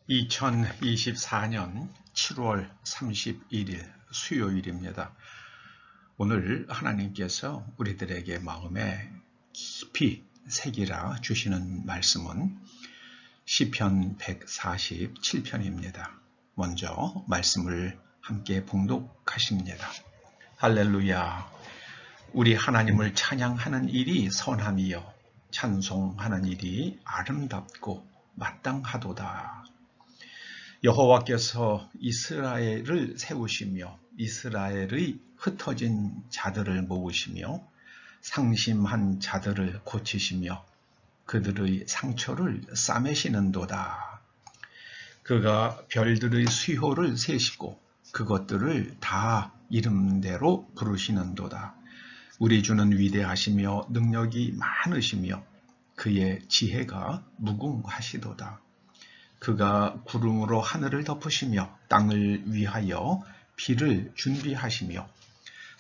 2024년 7월 31일 수요일입니다. 오늘 하나님께서 우리들에게 마음에 깊이 새기라 주시는 말씀은 시편 147편입니다. 먼저 말씀을 함께 봉독하십니다. 할렐루야. 우리 하나님을 찬양하는 일이 선함이요 찬송하는 일이 아름답고 마땅하도다. 여호와께서 이스라엘을 세우시며 이스라엘의 흩어진 자들을 모으시며 상심한 자들을 고치시며 그들의 상처를 싸매시는도다. 그가 별들의 수효를 세시고 그것들을 다 이름대로 부르시는도다. 우리 주는 위대하시며 능력이 많으시며 그의 지혜가 무궁하시도다. 그가 구름으로 하늘을 덮으시며 땅을 위하여 비를 준비하시며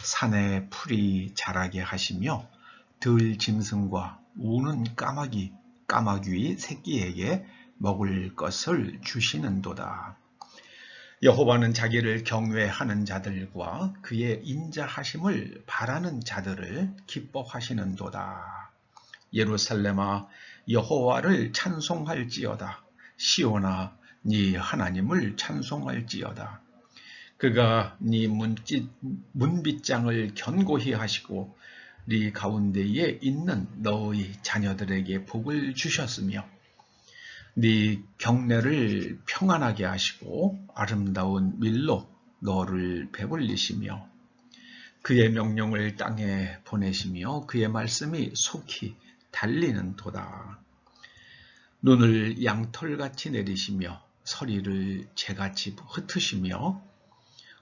산에 풀이 자라게 하시며 들 짐승과 우는 까마귀 새끼에게 먹을 것을 주시는도다. 여호와는 자기를 경외하는 자들과 그의 인자하심을 바라는 자들을 기뻐하시는도다. 예루살렘아 여호와를 찬송할지어다. 시온아 네 하나님을 찬송할지어다. 그가 네 문빗장을 견고히 하시고 네 가운데에 있는 너의 자녀들에게 복을 주셨으며 네 경내를 평안하게 하시고 아름다운 밀로 너를 배불리시며 그의 명령을 땅에 보내시며 그의 말씀이 속히 달리는 도다. 눈을 양털같이 내리시며 서리를 재같이 흩으시며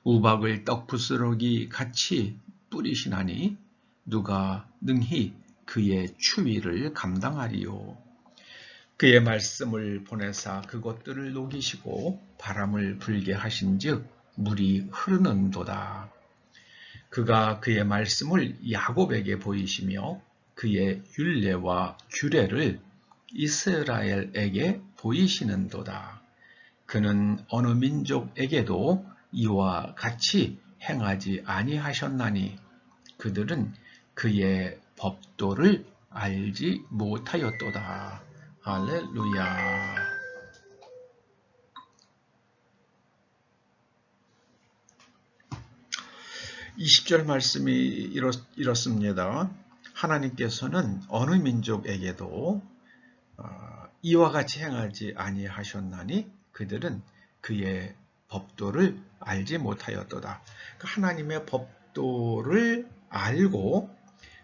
우박을 떡부스러기 같이 뿌리시나니 누가 능히 그의 추위를 감당하리요. 그의 말씀을 보내사 그것들을 녹이시고 바람을 불게 하신즉 물이 흐르는도다. 그가 그의 말씀을 야곱에게 보이시며 그의 율례와 규례를 이스라엘에게 보이시는도다. 그는 어느 민족에게도 이와 같이 행하지 아니하셨나니 그들은 그의 법도를 알지 못하였도다. 할렐루야. 20절 말씀이 이렇습니다. 하나님께서는 어느 민족에게도 이와 같이 행하지 아니하셨나니 그들은 그의 법도를 알지 못하였도다. 하나님의 법도를 알고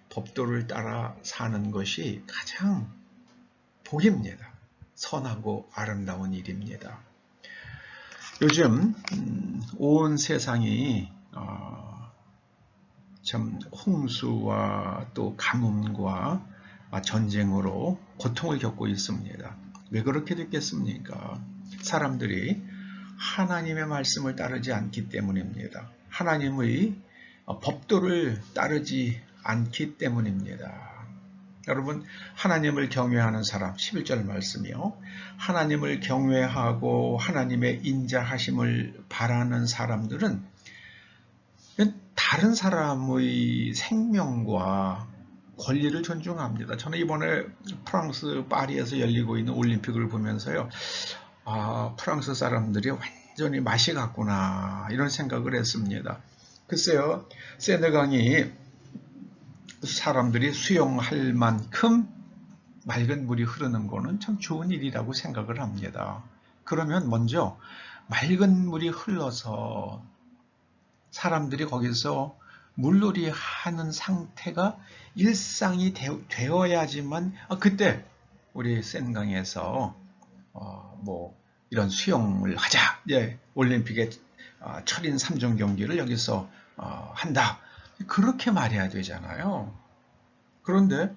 법도를 따라 사는 것이 가장 복입니다. 선하고 아름다운 일입니다. 요즘 온 세상이 참 홍수와 또 가뭄과 전쟁으로 고통을 겪고 있습니다. 왜 그렇게 됐겠습니까? 사람들이 하나님의 말씀을 따르지 않기 때문입니다. 하나님의 법도를 따르지 않기 때문입니다. 여러분, 하나님을 경외하는 사람, 11절 말씀이요. 하나님을 경외하고 하나님의 인자하심을 바라는 사람들은 다른 사람의 생명과 권리를 존중합니다. 저는 이번에 프랑스 파리에서 열리고 있는 올림픽을 보면서요. 프랑스 사람들이 완전히 맛이 갔구나 이런 생각을 했습니다. 글쎄요. 세네강이 사람들이 수영할 만큼 맑은 물이 흐르는 거는 참 좋은 일이라고 생각을 합니다. 그러면 먼저 맑은 물이 흘러서 사람들이 거기서 물놀이 하는 상태가 일상이 되어야지만 그때 우리 센강에서 이런 수영을 하자. 예, 올림픽의 철인 3종 경기를 여기서 한다. 그렇게 말해야 되잖아요. 그런데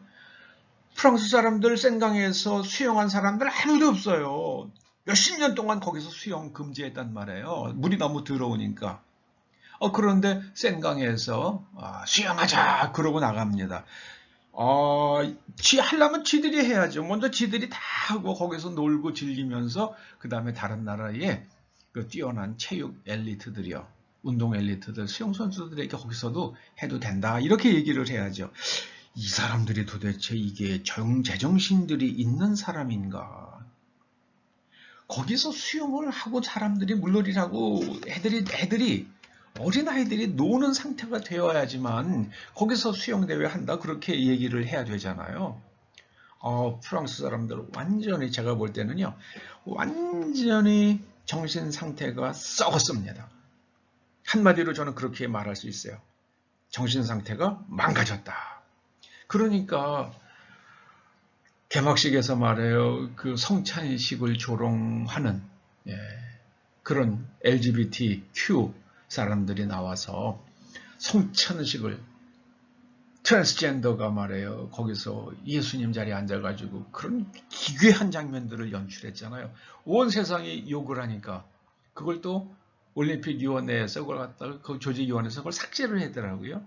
프랑스 사람들 센강에서 수영한 사람들 아무도 없어요. 몇십 년 동안 거기서 수영 금지했단 말이에요. 물이 너무 더러우니까. 그런데 센강에서 수영하자 그러고 나갑니다. 지 하려면 지들이 해야죠. 먼저 지들이 다 하고 거기서 놀고 즐기면서 그 다음에 다른 나라의 그 뛰어난 체육 엘리트들이요. 운동 엘리트들, 수영 선수들에게 거기서도 해도 된다. 이렇게 얘기를 해야죠. 이 사람들이 도대체 이게 제정신들이 있는 사람인가? 거기서 수영을 하고 사람들이 물놀이라고 애들이 어린아이들이 노는 상태가 되어야지만 거기서 수영대회 한다 그렇게 얘기를 해야 되잖아요. 프랑스 사람들 완전히 제가 볼 때는요. 완전히 정신 상태가 썩었습니다. 한마디로 저는 그렇게 말할 수 있어요. 정신 상태가 망가졌다. 그러니까 개막식에서 말해요. 그 성찬식을 조롱하는 그런 LGBTQ 사람들이 나와서 성찬식을 트랜스젠더가 말해요. 거기서 예수님 자리에 앉아가지고 그런 기괴한 장면들을 연출했잖아요. 온 세상이 욕을 하니까 그걸 또 올림픽위원회에서 그걸 갖다가 그 조직위원회에서 그걸 삭제를 하더라고요.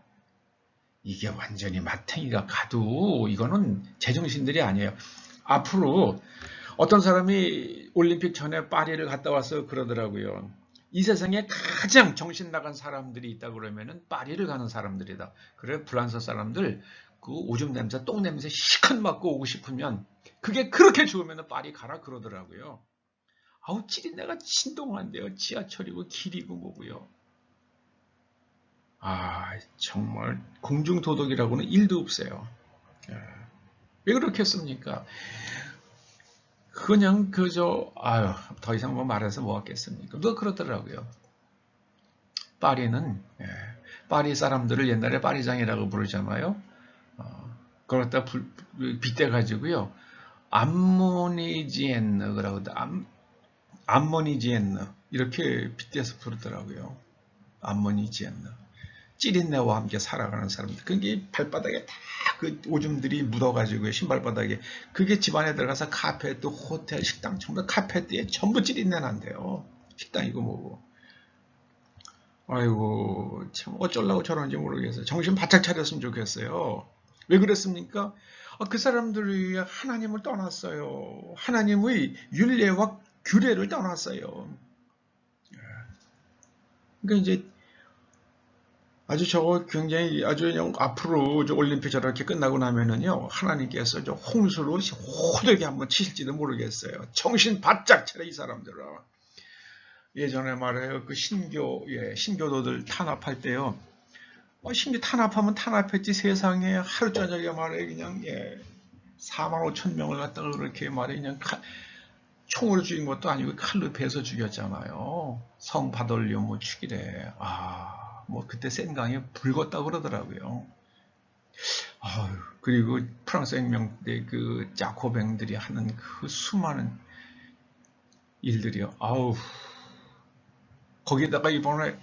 이게 완전히 마탱이가 가도 이거는 제정신들이 아니에요. 앞으로 어떤 사람이 올림픽 전에 파리를 갔다 와서 그러더라고요. 이 세상에 가장 정신 나간 사람들이 있다 그러면은 파리를 가는 사람들이다. 그래 프랑스 사람들 그 오줌 냄새, 똥 냄새 시컷 맡고 오고 싶으면 그게 그렇게 좋으면 파리 가라 그러더라고요. 아우 찌린내가 진동한데요. 지하철이고 길이고 뭐고요. 정말 공중도덕이라고는 일도 없어요. 왜 그렇게 했습니까? 그냥 더 이상 뭐 말해서 뭐 하겠습니까? 누가 그러더라고요. 파리는 파리 사람들을 옛날에 파리장이라고 부르잖아요. 그걸 갖다 빗대가지고요. 암모니지엔느 그러고 암모니지엔느 이렇게 빗대서 부르더라고요. 암모니지엔느. 찌린내와 함께 살아가는 사람들. 그게 발바닥에 다 그 오줌들이 묻어가지고 신발바닥에 그게 집안에 들어가서 카페트, 호텔, 식당 전부 카페트에 전부 찌린내 난대요. 식당이고 뭐고. 아이고 참 어쩌려고 저런지 모르겠어요. 정신 바짝 차렸으면 좋겠어요. 왜 그랬습니까? 그 사람들이 하나님을 떠났어요. 하나님의 율례와 규례를 떠났어요. 그러니까 이제 굉장히 그냥 앞으로 올림픽 저렇게 끝나고 나면은요, 하나님께서 홍수로 호되게 한번 치실지도 모르겠어요. 정신 바짝 차려, 이 사람들은. 예전에 말해요, 그 신교도들 탄압할 때요, 신교 탄압하면 탄압했지 세상에 하루 저녁에 말해, 그냥, 4만 5천 명을 갖다가 그렇게 말해, 그냥 총으로 죽인 것도 아니고 칼로 베서 죽였잖아요. 성 바돌리오 뭐 죽이래. 뭐 그때 센강에 붉었다고 그러더라고요. 그리고 프랑스 혁명 때 그 자코뱅들이 하는 그 수많은 일들이요. 거기다가 이번에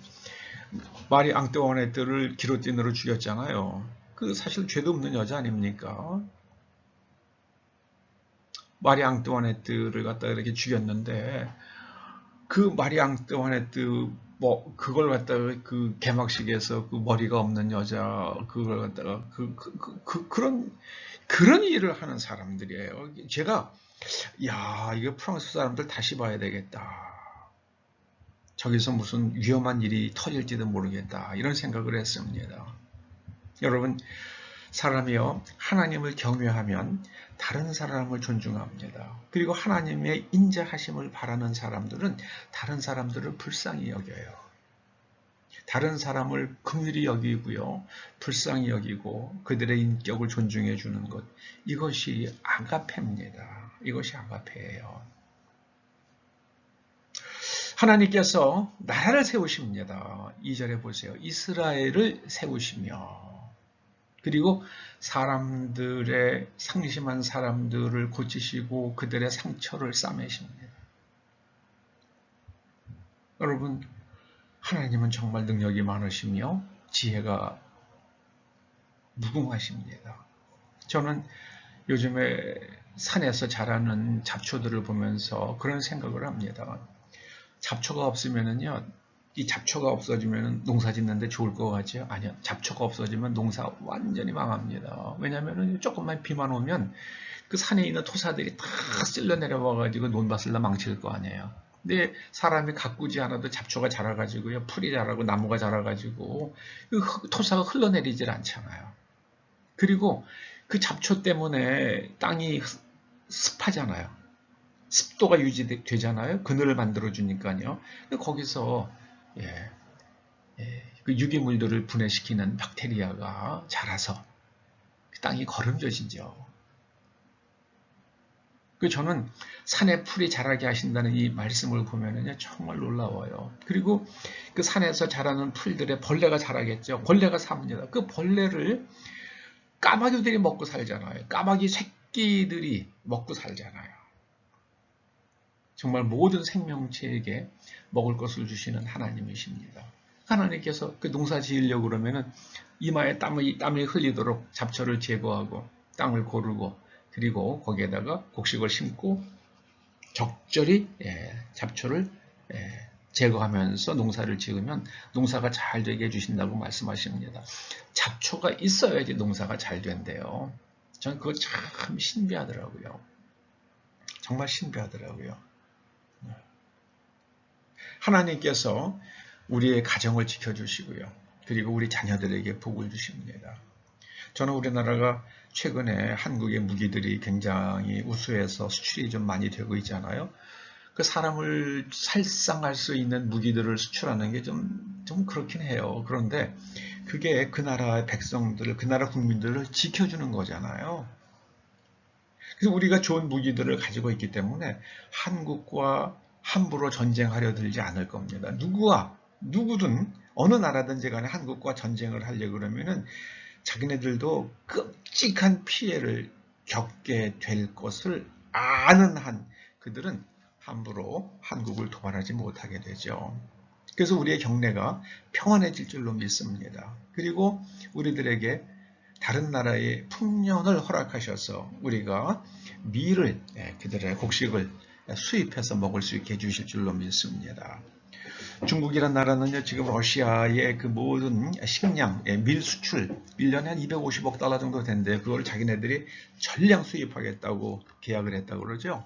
마리 앙뚜아네트를 기로틴으로 죽였잖아요. 그 사실 죄도 없는 여자 아닙니까? 마리 앙뚜아네트를 갖다가 이렇게 죽였는데 그 마리 앙뚜아네트 그걸 갖다가 그 개막식에서 그 머리가 없는 여자 그걸 갖다가 그런 일을 하는 사람들이에요. 제가 이거 프랑스 사람들 다시 봐야 되겠다. 저기서 무슨 위험한 일이 터질지도 모르겠다. 이런 생각을 했습니다. 여러분 사람이요 하나님을 경외하면 다른 사람을 존중합니다. 그리고 하나님의 인자하심을 바라는 사람들은 다른 사람들을 불쌍히 여겨요. 다른 사람을 긍휼히 여기고요. 불쌍히 여기고 그들의 인격을 존중해 주는 것. 이것이 아가페입니다. 이것이 아가페예요. 하나님께서 나라를 세우십니다. 2절에 보세요. 이스라엘을 세우시며 그리고 사람들의 상심한 사람들을 고치시고 그들의 상처를 싸매십니다. 여러분 하나님은 정말 능력이 많으시며 지혜가 무궁하십니다. 저는 요즘에 산에서 자라는 잡초들을 보면서 그런 생각을 합니다. 잡초가 없으면은요 이 잡초가 없어지면 농사 짓는데 좋을 것 같지요? 아니요. 잡초가 없어지면 농사 완전히 망합니다. 왜냐하면 조금만 비만 오면 그 산에 있는 토사들이 다 쓸려 내려와가지고 논밭을 다 망칠 거 아니에요. 근데 사람이 가꾸지 않아도 잡초가 자라가지고요. 풀이 자라고 나무가 자라가지고 그 토사가 흘러내리질 않잖아요. 그리고 그 잡초 때문에 땅이 습하잖아요. 습도가 유지되잖아요. 그늘을 만들어주니까요. 거기서 그 유기물들을 분해시키는 박테리아가 자라서 땅이 거름져지죠. 저는 산에 풀이 자라게 하신다는 이 말씀을 보면은요, 정말 놀라워요. 그리고 그 산에서 자라는 풀들에 벌레가 자라겠죠. 벌레가 삽니다. 그 벌레를 까마귀들이 먹고 살잖아요. 까마귀 새끼들이 먹고 살잖아요. 정말 모든 생명체에게 먹을 것을 주시는 하나님이십니다. 하나님께서 그 농사 지으려고 그러면은 이마에 땀이 흘리도록 잡초를 제거하고 땅을 고르고 그리고 거기에다가 곡식을 심고 적절히 잡초를 제거하면서 농사를 지으면 농사가 잘 되게 해주신다고 말씀하십니다. 잡초가 있어야지 농사가 잘 된대요. 저는 그거 참 신비하더라고요. 정말 신비하더라고요. 하나님께서 우리의 가정을 지켜주시고요. 그리고 우리 자녀들에게 복을 주십니다. 저는 우리나라가 최근에 한국의 무기들이 굉장히 우수해서 수출이 좀 많이 되고 있잖아요. 그 사람을 살상할 수 있는 무기들을 수출하는 게 좀 그렇긴 해요. 그런데 그게 그 나라의 백성들을, 그 나라 국민들을 지켜주는 거잖아요. 그래서 우리가 좋은 무기들을 가지고 있기 때문에 한국과 함부로 전쟁하려 들지 않을 겁니다. 누구든 어느 나라든지 간에 한국과 전쟁을 하려고 그러면은 자기네들도 끔찍한 피해를 겪게 될 것을 아는 한 그들은 함부로 한국을 도발하지 못하게 되죠. 그래서 우리의 경내가 평안해질 줄로 믿습니다. 그리고 우리들에게 다른 나라의 풍년을 허락하셔서 우리가 밀을, 그들의 곡식을 수입해서 먹을 수 있게 해주실 줄로 믿습니다. 중국이란 나라는요, 지금 러시아의 그 모든 식량, 밀 수출 1년에 한 250억 달러 정도 된대요. 그걸 자기네들이 전량 수입하겠다고 계약을 했다고 그러죠.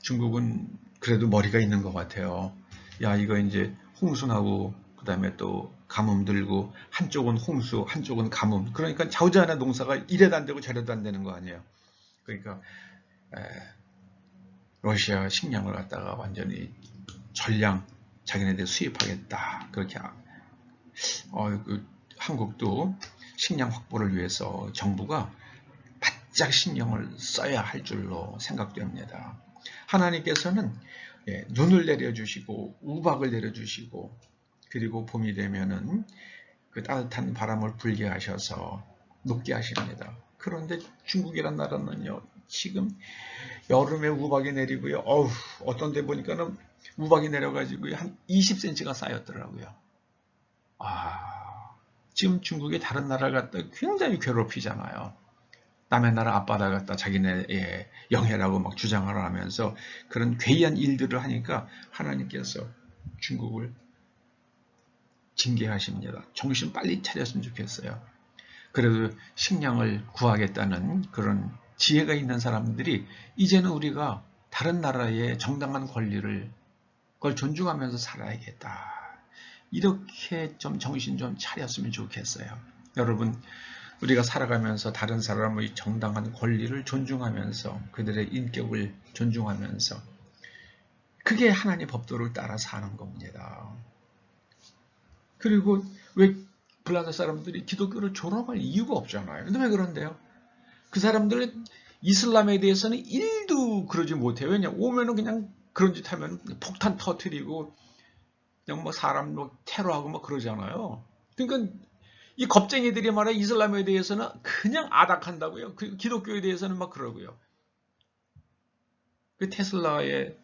중국은 그래도 머리가 있는 것 같아요. 야, 이거 이제 홍수나고 그 다음에 또 가뭄 들고 한쪽은 홍수, 한쪽은 가뭄. 그러니까 좌우지간의 농사가 이래도 안 되고 저래도 안 되는 거 아니에요. 그러니까 러시아 식량을 갖다가 완전히 전량 자기네들 수입하겠다. 그렇게 한국도 식량 확보를 위해서 정부가 바짝 신경을 써야 할 줄로 생각됩니다. 하나님께서는 눈을 내려주시고 우박을 내려주시고 그리고 봄이 되면은 그 따뜻한 바람을 불게 하셔서 녹게 하십니다. 그런데 중국이란 나라는요, 지금 여름에 우박이 내리고요. 어떤 데 보니까는 우박이 내려가지고 한 20cm가 쌓였더라고요. 지금 중국이 다른 나라 갖다 굉장히 괴롭히잖아요. 남의 나라 앞바다 갖다 자기네 영해라고 막 주장을 하면서 그런 괴이한 일들을 하니까 하나님께서 중국을 징계하십니다. 정신 빨리 차렸으면 좋겠어요. 그래도 식량을 구하겠다는 그런 지혜가 있는 사람들이 이제는 우리가 다른 나라의 정당한 권리를 그걸 존중하면서 살아야겠다. 이렇게 좀 정신 좀 차렸으면 좋겠어요. 여러분, 우리가 살아가면서 다른 사람의 정당한 권리를 존중하면서 그들의 인격을 존중하면서 그게 하나님의 법도를 따라 사는 겁니다. 그리고 왜 불란다 사람들이 기독교를 졸업할 이유가 없잖아요. 근데 왜 그런데요? 그 사람들은 이슬람에 대해서는 1도 그러지 못해요. 왜냐 오면은 그냥 그런 짓 하면 폭탄 터뜨리고 그냥 뭐 사람 뭐 테러하고 뭐 그러잖아요. 그러니까 이 겁쟁이들이 말해 이슬람에 대해서는 그냥 아닥한다고요. 그 기독교에 대해서는 막 그러고요. 그 테슬라의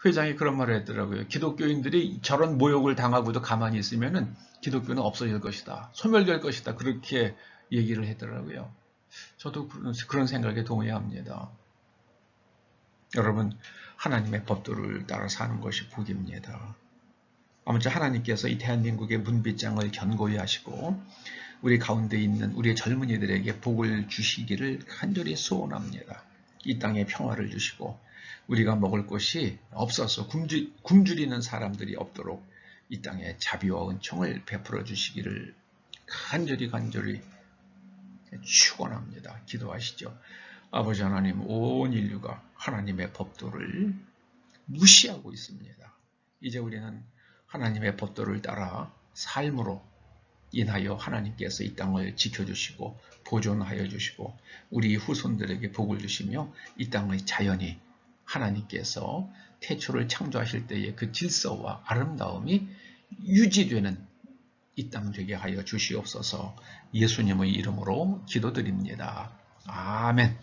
회장이 그런 말을 했더라고요. 기독교인들이 저런 모욕을 당하고도 가만히 있으면은 기독교는 없어질 것이다. 소멸될 것이다. 그렇게 얘기를 했더라고요. 저도 그런 생각에 동의합니다. 여러분, 하나님의 법도를 따라 사는 것이 복입니다. 아무쪼 하나님께서 이 대한민국의 문빗장을 견고히 하시고 우리 가운데 있는 우리의 젊은이들에게 복을 주시기를 간절히 소원합니다. 이 땅에 평화를 주시고 우리가 먹을 것이 없어서 굶주리는 사람들이 없도록 이 땅에 자비와 은총을 베풀어 주시기를 간절히 축원합니다. 기도하시죠. 아버지 하나님, 온 인류가 하나님의 법도를 무시하고 있습니다. 이제 우리는 하나님의 법도를 따라 삶으로 인하여 하나님께서 이 땅을 지켜주시고 보존하여 주시고 우리 후손들에게 복을 주시며 이 땅의 자연이 하나님께서 태초를 창조하실 때의 그 질서와 아름다움이 유지되는 이 땅 되게 하여 주시옵소서. 예수님의 이름으로 기도드립니다. 아멘.